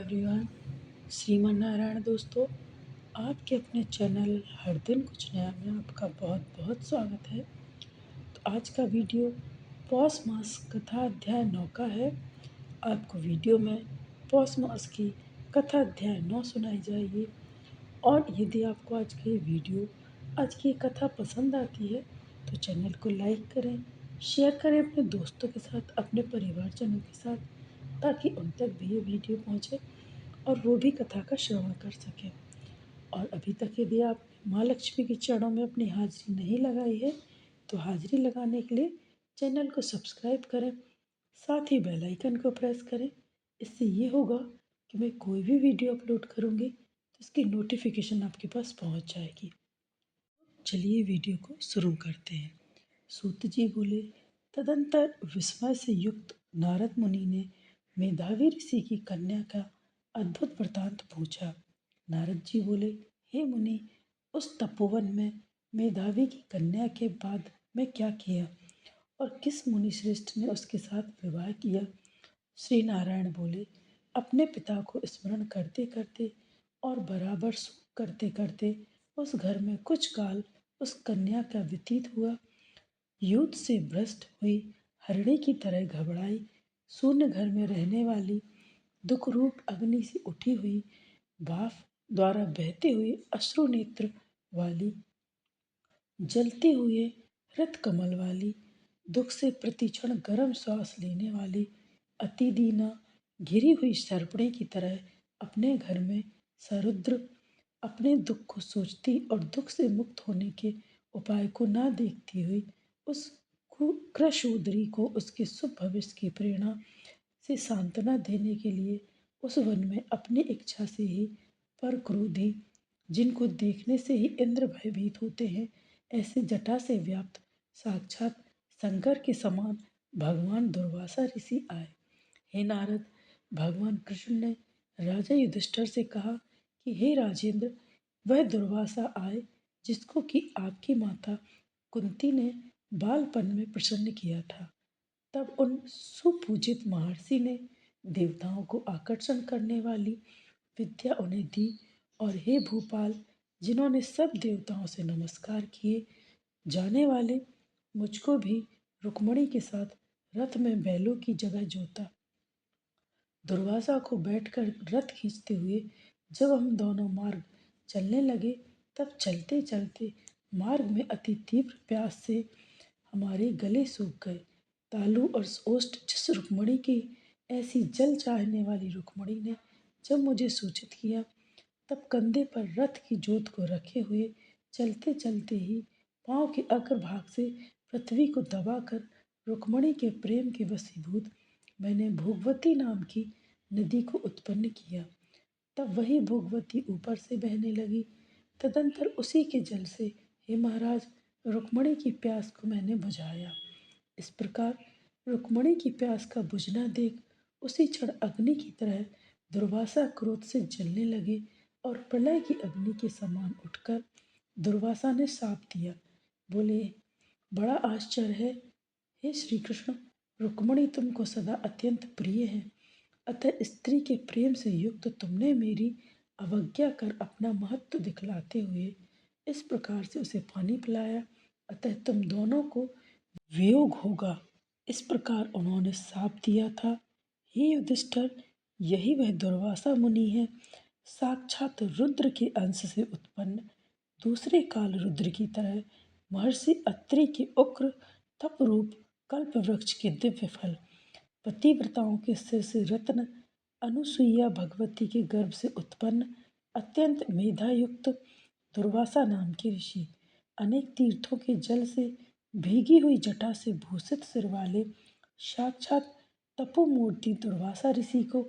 Everyone, Shriman Narayan दोस्तों, आपके अपने चैनल हर दिन कुछ नया में आपका बहुत बहुत स्वागत है। तो आज का वीडियो पौष मास कथा अध्याय 9 का है। आपको वीडियो में पौष मास की कथा अध्याय 9 सुनाई जाएगी। और यदि आपको आज की वीडियो, आज की कथा पसंद आती है तो चैनल को लाइक करें, शेयर करें अपने दोस्तों के साथ, अपने परिवारजनों के साथ, ताकि उन तक भी ये वीडियो पहुंचे और वो भी कथा का श्रवण कर सकें। और अभी तक यदि आप माँ लक्ष्मी के चरणों में अपनी हाजिरी नहीं लगाई है तो हाजिरी लगाने के लिए चैनल को सब्सक्राइब करें, साथ ही बेल आइकन को प्रेस करें। इससे ये होगा कि मैं कोई भी वीडियो अपलोड करूँगी तो इसकी नोटिफिकेशन आपके पास पहुँच जाएगी। चलिए वीडियो को शुरू करते हैं। सूत जी बोले, तदंतर विस्मय से युक्त नारद मुनि ने मेधावी ऋषि की कन्या का अद्भुत वृतांत पूछा। नारद जी बोले, हे मुनि, उस तपोवन में मेधावी की कन्या के बाद मैं क्या किया और किस मुनि श्रेष्ठ ने उसके साथ विवाह किया? श्री नारायण बोले, अपने पिता को स्मरण करते करते और बराबर सुख करते करते उस घर में कुछ काल उस कन्या का व्यतीत हुआ। युद्ध से भ्रष्ट हुई हरणी की तरह घबराई, शून्य घर में रहने वाली, दुख रूप अग्नि से उठी हुई, भाव द्वारा बहते हुए अश्रु नेत्र वाली, जलते हुए हृत कमल वाली, दुख से प्रतिक्षण गर्म श्वास लेने वाली, अति दीना घिरी हुई सर्पणे की तरह अपने घर में सरुद्र, अपने दुख को सोचती और दुख से मुक्त होने के उपाय को ना देखती हुई उस कृशोदरी को उसके शुभ भविष्य की प्रेरणा से सांत्वना देने के लिए उस वन में अपनी इच्छा से ही पर क्रोधी, जिनको देखने से ही इंद्र भयभीत होते हैं, ऐसे जटा से व्याप्त साक्षात शंकर के समान भगवान दुर्वासा ऋषि आए। हे नारद, भगवान कृष्ण ने राजा युधिष्ठिर से कहा कि हे राजेंद्र, वह दुर्वासा आए जिसको कि आपकी माता कुंती ने बालपन में प्रसन्न किया था। तब उन सुपूजित महर्षि ने देवताओं को आकर्षण करने वाली विद्या उन्हें दी। और हे भूपाल, जिन्होंने सब देवताओं से नमस्कार किए जाने वाले मुझको भी रुक्मणी के साथ रथ में बैलों की जगह जोता। दुर्वासा को बैठकर रथ खींचते हुए जब हम दोनों मार्ग चलने लगे, तब चलते चलते मार्ग में अति तीव्र प्यास से हमारे गले सूख गए। तालु और ओष्ठ जिस रुक्मणी की, ऐसी जल चाहने वाली रुक्मणी ने जब मुझे सूचित किया, तब कंधे पर रथ की जोत को रखे हुए चलते चलते ही पांव के अग्रभाग से पृथ्वी को दबाकर रुक्मणी के प्रेम के वशीभूत मैंने भोगवती नाम की नदी को उत्पन्न किया। तब वही भोगवती ऊपर से बहने लगी। तदंतर उसी के जल से, हे महाराज, रुक्मणी की प्यास को मैंने बुझाया। इस प्रकार रुक्मणी की प्यास का बुझना देख उसी क्षण अग्नि की तरह दुर्वासा क्रोध से जलने लगे और प्रलय की अग्नि के समान उठकर दुर्वासा ने शाप दिया। बोले, बड़ा आश्चर्य है, हे श्री कृष्ण, रुक्मणी तुमको सदा अत्यंत प्रिय है, अतः स्त्री के प्रेम से युक्त तुमने मेरी अवज्ञा कर अपना महत्व दिखलाते हुए इस प्रकार से उसे पानी पिलाया, अतः तुम दोनों को वियोग होगा। इस प्रकार उन्होंने शाप दिया था। हे युधिष्ठिर, यही वह दुर्वासा मुनि है, साक्षात रुद्र के अंश से उत्पन्न, दूसरे काल रुद्र की तरह महर्षि अत्रि के उग्र तप रूप कल्प वृक्ष के दिव्य फल, पतिव्रताओं के सिर से रत्न, अनुसुईया भगवती के गर्भ से उत्पन्न अत्यंत मेधायुक्त दुर्वासा नाम के ऋषि, अनेक तीर्थों के जल से भीगी हुई जटा से भूषित सिर वाले साक्षात तपोमूर्ति दुर्वासा ऋषि को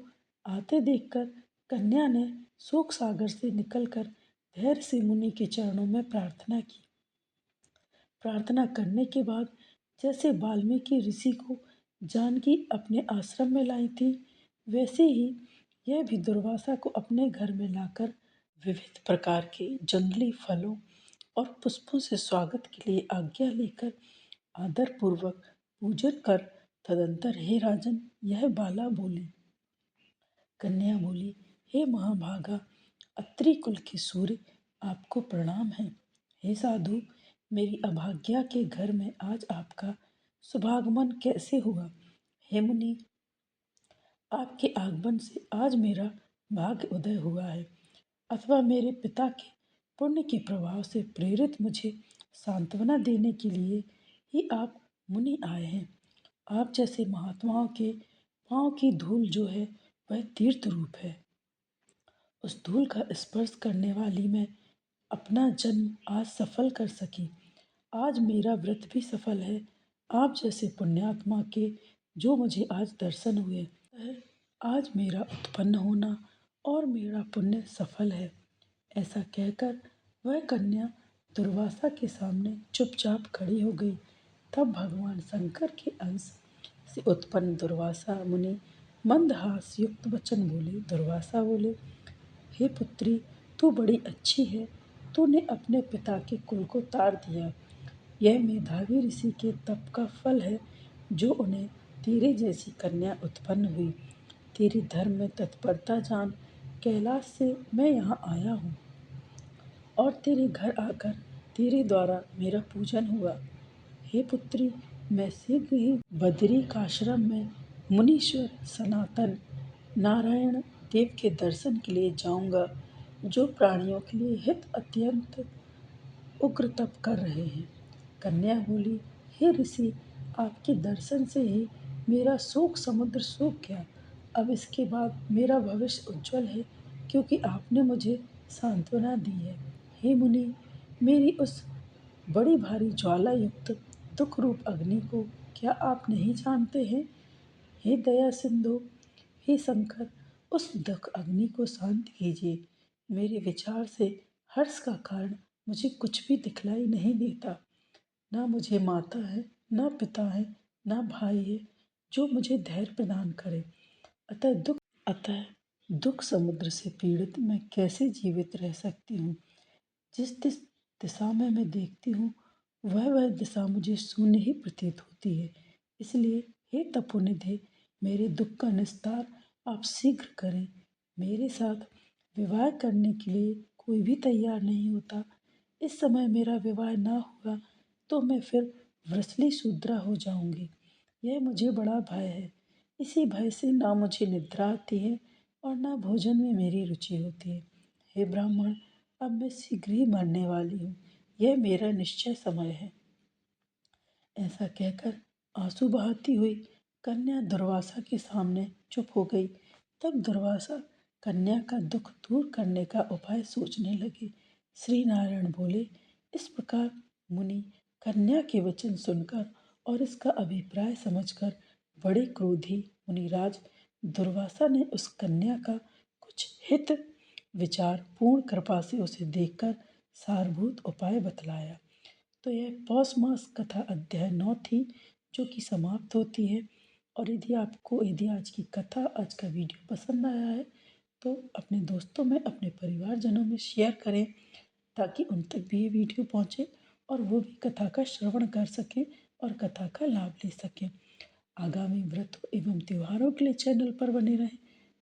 आते देखकर कन्या ने शोक सागर से निकलकर धैर्य से मुनि के चरणों में प्रार्थना की। प्रार्थना करने के बाद जैसे वाल्मीकि ऋषि को जानकी अपने आश्रम में लाई थी, वैसे ही यह भी दुर्वासा को अपने घर में लाकर विविध प्रकार के जंगली फलों और पुष्पों से स्वागत के लिए आज्ञा लेकर आदर पूर्वक पूजन कर तदंतर, हे राजन, यह बाला बोली। कन्या बोली, हे महाभागा, अत्रि कुल के सूर्य, आपको प्रणाम है। हे साधु, मेरी अभाग्या के घर में आज आपका शुभागमन कैसे हुआ? हे मुनि, आपके आगमन से आज मेरा भाग्य उदय हुआ है, अथवा मेरे पिता के पुण्य के प्रभाव से प्रेरित मुझे सांत्वना देने के लिए ही आप मुनि आए हैं। आप जैसे महात्माओं के पाँव की धूल जो है वह तीर्थ रूप है। उस धूल का स्पर्श करने वाली मैं अपना जन्म आज सफल कर सकी। आज मेरा व्रत भी सफल है। आप जैसे पुण्यात्मा के जो मुझे आज दर्शन हुए, आज मेरा उत्पन्न होना और मेरा पुण्य सफल है। ऐसा कहकर वह कन्या दुर्वासा के सामने चुपचाप खड़ी हो गई। तब भगवान शंकर के अंश से उत्पन्न दुर्वासा मुनि मंदहास युक्त वचन बोले। दुर्वासा बोले, हे पुत्री, तू बड़ी अच्छी है। तूने अपने पिता के कुल को तार दिया। यह मेधावी ऋषि के तप का फल है जो उन्हें तेरे जैसी कन्या उत्पन्न हुई। तेरे धर्म में तत्परता जान कैलाश से मैं यहाँ आया हूँ और तेरे घर आकर तेरे द्वारा मेरा पूजन हुआ। हे पुत्री, मैं शीघ्र ही बदरिकाश्रम में मुनीश्वर सनातन नारायण देव के दर्शन के लिए जाऊंगा, जो प्राणियों के लिए हित अत्यंत उग्र तप कर रहे हैं। कन्या बोली, हे ऋषि, आपके दर्शन से ही मेरा शोक समुद्र सूख गया। अब इसके बाद मेरा भविष्य उज्जवल है, क्योंकि आपने मुझे सांत्वना दी है। हे मुनि, मेरी उस बड़ी भारी ज्वाला युक्त दुख रूप अग्नि को क्या आप नहीं जानते हैं? हे दया सिंधु, हे शंकर, उस दुख अग्नि को शांत कीजिए। मेरे विचार से हर्ष का कारण मुझे कुछ भी दिखलाई नहीं देता। ना मुझे माता है, ना पिता है, ना भाई है जो मुझे धैर्य प्रदान करे। अतः दुख समुद्र से पीड़ित मैं कैसे जीवित रह सकती हूँ? जिस दिशा में मैं देखती हूँ वह दिशा मुझे शून्य ही प्रतीत होती है। इसलिए हे तपोनिधि, मेरे दुख का निस्तार आप शीघ्र करें। मेरे साथ विवाह करने के लिए कोई भी तैयार नहीं होता। इस समय मेरा विवाह ना हुआ तो मैं फिर वृषली शूद्रा हो जाऊंगी। यह मुझे बड़ा भय है। इसी भय से ना मुझे निद्रा आती है और ना भोजन में मेरी रुचि होती है। हे ब्राह्मण, अब मैं शीघ्र ही मरने वाली हूँ। यह मेरा निश्चय समय है। ऐसा कहकर आंसू बहाती हुई कन्या दुर्वासा के सामने चुप हो गई। तब दुर्वासा कन्या का दुख दूर करने का उपाय सोचने लगे। श्री नारायण बोले, इस प्रकार मुनि कन्या के वचन सुनकर और इसका अभिप्राय समझकर बड़े क्रोधी मुनिराज दुर्वासा ने उस कन्या का कुछ हित विचार पूर्ण कृपा से उसे देखकर सारभूत उपाय बतलाया। तो यह पौष मास कथा अध्याय 9 थी, जो कि समाप्त होती है। और यदि आज की कथा, आज का वीडियो पसंद आया है तो अपने दोस्तों में, अपने परिवारजनों में शेयर करें, ताकि उन तक भी ये वीडियो पहुँचे और वो भी कथा का श्रवण कर सकें और कथा का लाभ ले सकें। आगामी व्रतों एवं त्योहारों के लिए चैनल पर बने रहें।